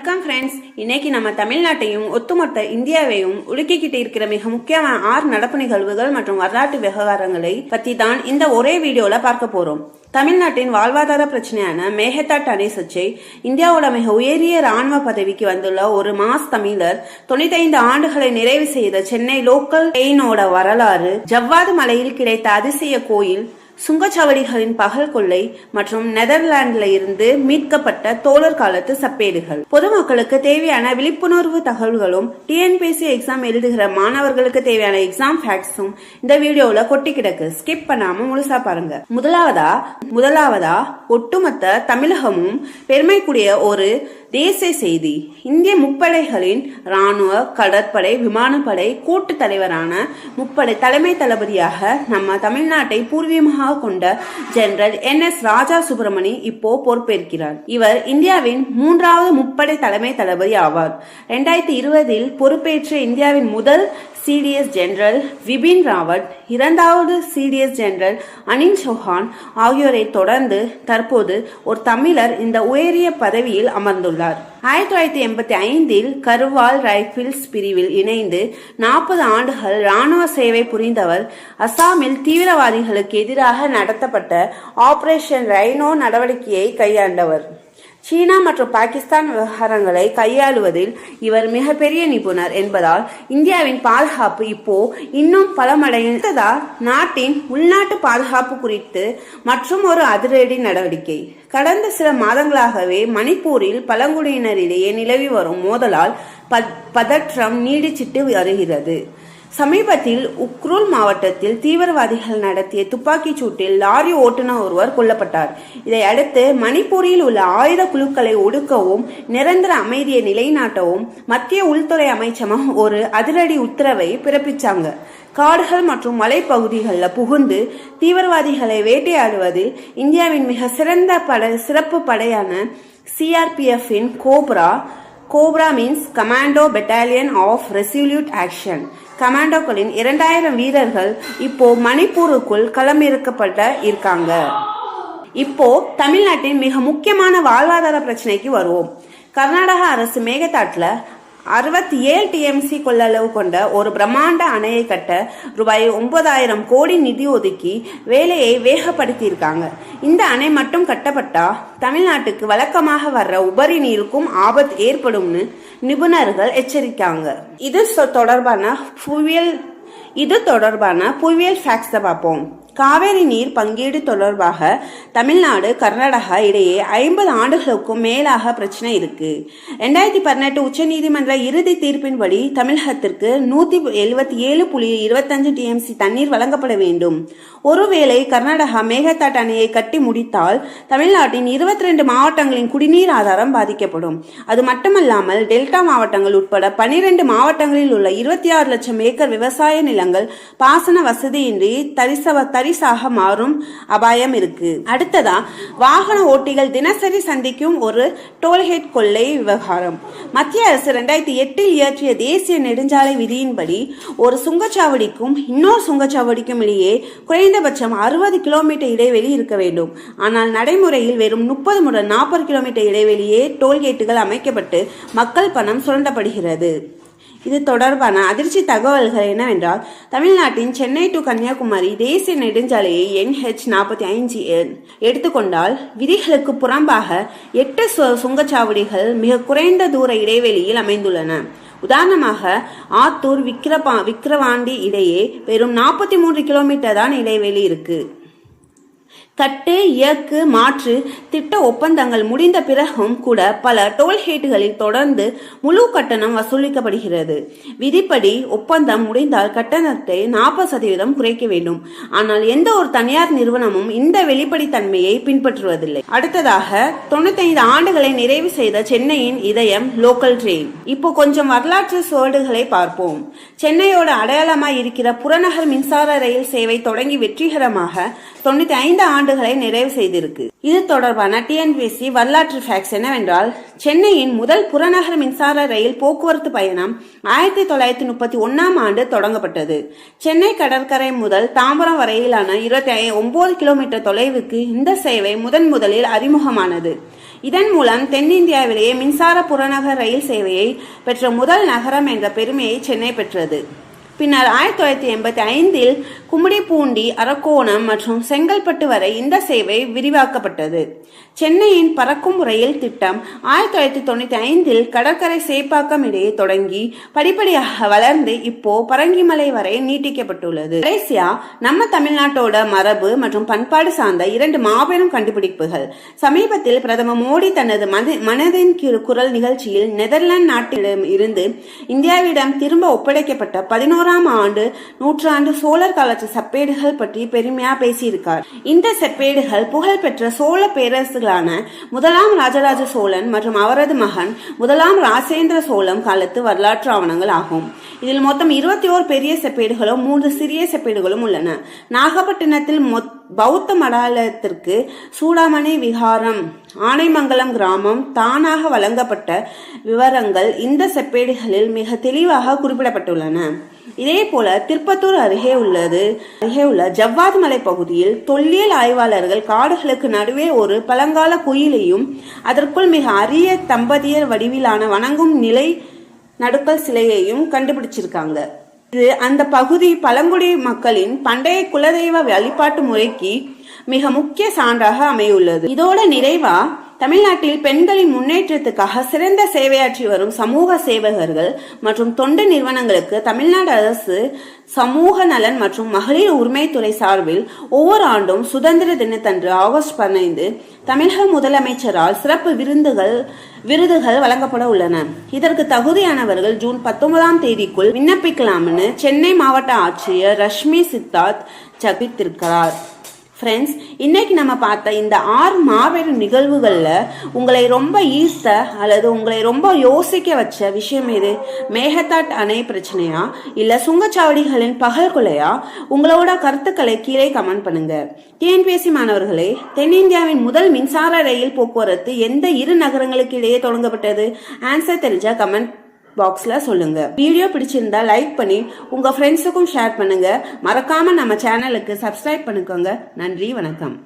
வணக்கம் ஃப்ரெண்ட்ஸ், இன்னைக்கு நம்ம தமிழ்நாட்டையும் ஒட்டுமொத்த இந்தியாவையும் உலுக்கிக்கிட்டு இருக்கிற மிக முக்கியமான 6 நடப்பு நிகழ்வுகள் மற்றும் வரலாற்று விவகாரங்களை பத்தி தான் இந்த ஒரே வீடியோல பார்க்க போறோம். தமிழ்நாட்டின் வாழ்வாதார பிரச்சனையான மேகதாட்டு அணை சர்ச்சை, இந்தியாவோட மிக உயரிய ராணுவ பதவிக்கு வந்துள்ள ஒரு மாஸ் தமிழர், 95 ஆண்டுகளை நிறைவு செய்த சென்னை லோக்கல் ட்ரெயினோட வரலாறு, ஜவ்வாது மலையில் கிடைத்த அதிசய கோயில், சுங்கச்சாவடிகளின் பகல் கொள்ளை மற்றும் நெதர்லாந்துல இருந்து மீட்கப்பட்ட தோழர் காலத்து சப்பேடுகள். பொதுமக்களுக்கு தேவையான விழிப்புணர்வு தகவல்களும் டிஎன்பிஎஸ்சி எக்ஸாம் எழுதுகிற மாணவர்களுக்கு தேவையான எக்ஸாம் ஃபேக்ட்ஸும் இந்த வீடியோல கொட்டி கிடக்கு. ஸ்கிப் பண்ணாம முழுசா பாருங்க. முதலாவதா ஒட்டுமொத்த தமிழகமும் பெருமைக்குரிய ஒரு தேசிய செய்தி. இந்திய முப்படைகளின் ராணுவ, கடற்படை, விமானப்படை கூட்டு தலைவரான முப்படை தலைமை தளபதியாக நம்ம தமிழ்நாட்டை பூர்வீகமாக கொண்ட ஜெனரல் NS ராஜா சுப்பிரமணி இப்போ பொறுப்பேற்கிறார். இவர் இந்தியாவின் 3வது முப்படை தலைமை தளபதி ஆவார். 2020 பொறுப்பேற்ற இந்தியாவின் முதல் CDS ஜெனரல் விபின் ராவத், 2வது CDS ஜெனரல் அனில் சௌஹான் ஆகியோரை தொடர்ந்து தற்போது ஒரு தமிழர் இந்த உயரிய பதவியில் அமர்ந்துள்ளார். 1985 கர்வால் ரைபிள்ஸ் பிரிவில் இணைந்து 40 ஆண்டுகள் ராணுவ சேவை புரிந்தவர். அசாமில் தீவிரவாதிகளுக்கு எதிராக நடத்தப்பட்ட ஆபரேஷன் ரைனோ நடவடிக்கையை கையாண்டவர். சீனா மற்றும் பாகிஸ்தான் விவகாரங்களை கையாளுவதில் இவர் மிகப்பெரிய நிபுணர் என்பதால் இந்தியாவின் பாதுகாப்பு இப்போ இன்னும் பலமடைந்ததா. நாட்டின் உள்நாட்டு பாதுகாப்பு குறித்து மற்றும் ஒரு அதிரடி நடவடிக்கை. கடந்த சில மாதங்களாகவே மணிப்பூரில் பழங்குடியினரிடையே நிலவி வரும் மோதலால் பதற்றம் நீடிச்சிட்டு வருகிறது. சமீபத்தில் உக்ருல் மாவட்டத்தில் தீவிரவாதிகள் நடத்திய துப்பாக்கிச் சூட்டில் லாரி ஓட்டுநர் ஒருவர் கொல்லப்பட்டார். இதையடுத்து மணிப்பூரில் உள்ள ஆயுத குழுக்களை ஒடுக்கவும் நிரந்தர அமைதியை நிலைநாட்டவும் மத்திய உள்துறை அமைச்சகம் ஒரு அதிரடி உத்தரவை பிறப்பிச்சாங்க. காடுகள் மற்றும் மலைப்பகுதிகளில் புகுந்து தீவிரவாதிகளை வேட்டையாடுவதில் இந்தியாவின் மிக சிறப்பு படையான CRPF-இன் cobra means commando battalion of resolute action கமாண்டோக்களின் 2000 வீரர்கள் இப்போ மணிப்பூருக்குள் களமிறக்கப்பட்ட இருக்காங்க. இப்போ தமிழ்நாட்டின் மிக முக்கியமான வாழ்வாதார பிரச்சனைக்கு வருவோம். கர்நாடக அரசு மேகதாட்டுல 67 TMC கொள்ளளவு கொண்ட ஒரு பிரம்மாண்ட அணையை கட்ட ரூபாய் 9000 கோடி நிதி ஒதுக்கி வேலையை வேகப்படுத்தியிருக்காங்க. இந்த அணை மட்டும் கட்டப்பட்டா தமிழ்நாட்டுக்கு வழக்கமாக வர்ற உபரி நீருக்கும் ஆபத்து ஏற்படும்னு நிபுணர்கள் எச்சரிக்காங்க. இது தொடர்பான புவியியல் ஃபேக்ட்ஸ் பார்ப்போம். காவேரி நீர் பங்கீடு தொடர்பாக தமிழ்நாடு, கர்நாடகா இடையே 50 ஆண்டுகளுக்கும் மேலாக பிரச்சனை இருக்கு. 2018 உச்சநீதிமன்ற இறுதி தீர்ப்பின்படி தமிழகத்திற்கு 177.25 TMC தண்ணீர் வழங்கப்பட வேண்டும். ஒருவேளை கர்நாடகா மேகதாட்டு அணையை கட்டி முடித்தால் தமிழ்நாட்டின் 22 மாவட்டங்களின் குடிநீர் ஆதாரம் பாதிக்கப்படும். அது மட்டுமல்லாமல் டெல்டா மாவட்டங்கள் உட்பட 12 மாவட்டங்களில் உள்ள 26 லட்சம் ஏக்கர் விவசாய நிலங்கள் பாசன வசதியின்றி தரிசாக மாறும் அபாயம் இருக்கு. அடுத்ததா வாகன ஓட்டிகள் தினசரி சந்திக்கும் ஒரு டோல்கேட் கொள்ளை விவகாரம். மத்திய அரசு 2008 இயற்றிய தேசிய நெடுஞ்சாலை விதியின்படி ஒரு சுங்கச்சாவடிக்கும் இன்னொரு சுங்கச்சாவடிக்கும் இடையே குறைந்தபட்சம் 60 கிலோமீட்டர் இடைவெளி இருக்க வேண்டும். ஆனால் நடைமுறையில் வெறும் 30 முதல் 40 கிலோமீட்டர் இடைவெளியே டோல்கேட்டுகள் அமைக்கப்பட்டு மக்கள் பணம் சுரண்டப்படுகிறது. இது தொடர்பான அதிர்ச்சி தகவல்கள் என்னவென்றால், தமிழ்நாட்டின் சென்னை டு கன்னியாகுமரி தேசிய நெடுஞ்சாலையை NH45 எடுத்துக்கொண்டால் விதிகளுக்கு புறம்பாக 8 சுங்கச்சாவடிகள் மிக குறைந்த தூர இடைவெளியில் அமைந்துள்ளன. உதாரணமாக ஆத்தூர் விக்கிரவாண்டி இடையே வெறும் 43 கிலோமீட்டர் தான் இடைவெளி இருக்கு. கட்டு, இயக்கு, மாற்று திட்ட ஒப்பந்தங்கள் முடிந்த பிறகும் கூட பல டோல்கேட்டுகளில் தொடர்ந்து முழு கட்டணம் வசூலிக்கப்படுகிறது. விதிப்படி ஒப்பந்தம் முடிந்தால் கட்டணத்தை 40% குறைக்க வேண்டும். ஆனால் எந்த ஒரு தனியார் நிறுவனமும் இந்த வெளிப்படைத்தன்மையை பின்பற்றுவதில்லை. அடுத்ததாக 95 ஆண்டுகளை நிறைவு செய்த சென்னையின் இதயம் லோக்கல் ட்ரெயின். இப்போ கொஞ்சம் வரலாற்று சுவடுகளை பார்ப்போம். சென்னையோட அடையாளமாய் இருக்கிற புறநகர் மின்சார ரயில் சேவை தொடங்கி வெற்றிகரமாக 95 ஆண்டுகளை நிறைவு செய்திருக்கு. இது தொடர்பான டிஎன்பிஎஸ்சி வரலாற்று ஃபேக்ட்ஸ் என்னவென்றால், சென்னையின் முதல் புறநகர் மின்சார ரயில் போக்குவரத்து பயணம் 1931ஆம் ஆண்டு தொடங்கப்பட்டது. சென்னை கடற்கரை முதல் தாம்பரம் வரையிலான 29 கிலோமீட்டர் தொலைவுக்கு இந்த சேவை முதலில் அறிமுகமானது. இதன் மூலம் தென்னிந்தியாவிலேயே மின்சார புறநகர் ரயில் சேவையை பெற்ற முதல் நகரம் என்ற பெருமையை சென்னை பெற்றது. பின்னர் 1985இல் கும்மிடிப்பூண்டி, அரக்கோணம் மற்றும் செங்கல்பட்டு வரை இந்த சேவை விரிவாக்கப்பட்டது. சென்னையின் பறக்கும் ரயில் திட்டம் 1995இல் கடற்கரை சேப்பாக்கம் இடையே தொடங்கி படிப்படியாக வளர்ந்து இப்போ பரங்கிமலை வரை நீட்டிக்கப்பட்டுள்ளது. கடைசியா நம்ம தமிழ்நாட்டோட மரபு மற்றும் பண்பாடு சார்ந்த 2 மாபெரும் கண்டுபிடிப்புகள். சமீபத்தில் பிரதமர் மோடி தனது மனதின் குரல் நிகழ்ச்சியில் நெதர்லாந்து நாட்டிடம் இருந்து இந்தியாவிடம் திரும்ப ஒப்படைக்கப்பட்ட 11ஆம் நூற்றாண்டு சோழர் காலத்து செப்பேடுகள் பற்றி பெருமையா பேசியிருக்கார். இந்த செப்பேடுகள் புகழ்பெற்ற சோழ பேரரசுகளான முதலாம் ராஜராஜ சோழன் மற்றும் அவரது மகன் முதலாம் ராஜேந்திர சோழன் காலத்து வரலாற்று ஆவணங்கள் ஆகும். இதில் மொத்தம் 21 பெரிய செப்பேடுகளும் 3 சிறிய செப்பேடுகளும் உள்ளன. நாகப்பட்டினத்தில் பௌத்த மடாலயத்திற்கு சூடாமணி விகாரம், ஆனைமங்கலம் கிராமம் தானாக வழங்கப்பட்ட விவரங்கள் இந்த செப்பேடுகளில் மிக தெளிவாக குறிப்பிடப்பட்டுள்ளன. இதே போல திருப்பத்தூர் அருகே உள்ள ஜவ்வாது மலை பகுதியில் தொல்லியல் ஆய்வாளர்கள் காடுகளுக்கு நடுவே ஒரு பழங்கால கோயிலையும் அதற்குள் மிக அரிய தம்பதியர் வடிவிலான வணங்கும் நிலை நடுக்கல் சிலையையும் கண்டுபிடிச்சிருக்காங்க. இது அந்த பகுதி பழங்குடி மக்களின் பண்டைய குலதெய்வ வழிபாட்டு முறைக்கு மிக முக்கிய சான்றாக அமையுள்ளது. இதோட நிறைவா தமிழ்நாட்டில் பெண்களின் முன்னேற்றத்துக்காக சிறந்த சேவையாற்றி வரும் சமூக சேவகர்கள் மற்றும் தொண்டு நிறுவனங்களுக்கு தமிழ்நாடு அரசு சமூக நலன் மற்றும் மகளிர் உரிமைத்துறை சார்பில் ஒவ்வொரு ஆண்டும் சுதந்திர தினத்தன்று ஆகஸ்ட் 15 தமிழக முதலமைச்சரால் சிறப்பு விருதுகள் வழங்கப்பட உள்ளன. இதற்கு தகுதியானவர்கள் ஜூன் 19ஆம் தேதிக்குள் விண்ணப்பிக்கலாம்னு சென்னை மாவட்ட ஆட்சியர் ரஷ்மி சித்தார்த் தெரிவித்திருக்கிறார். ஃப்ரெண்ட்ஸ், இன்னைக்கு நம்ம பார்த்த இந்த 6 மாபெரும் நிகழ்வுகள்ல உங்களை ரொம்ப ஈர்த்த அல்லது உங்களை ரொம்ப யோசிக்க வச்ச விஷயம் எது? மேகதாட் அணை பிரச்சனையா இல்ல சுங்கச்சாவடிகளின் பகல் கொலையா? உங்களோட கருத்துக்களை கீழே கமெண்ட் பண்ணுங்க. டிஎன்பிஎஸ்சி மாணவர்களே, தென்னிந்தியாவின் முதல் மின்சார ரயில் போக்குவரத்து எந்த 2 நகரங்களுக்கு இடையே தொடங்கப்பட்டது? ஆன்சர் தெரிஞ்சா கமெண்ட் பாக்ஸ்ல சொல்லுங்க. வீடியோ பிடிச்சிருந்தா லைக் பண்ணி உங்க ஃப்ரெண்ட்ஸுக்கும் ஷேர் பண்ணுங்க. மறக்காம நம்ம சேனலுக்கு சப்ஸ்கிரைப் பண்ணிக்கோங்க. நன்றி, வணக்கம்.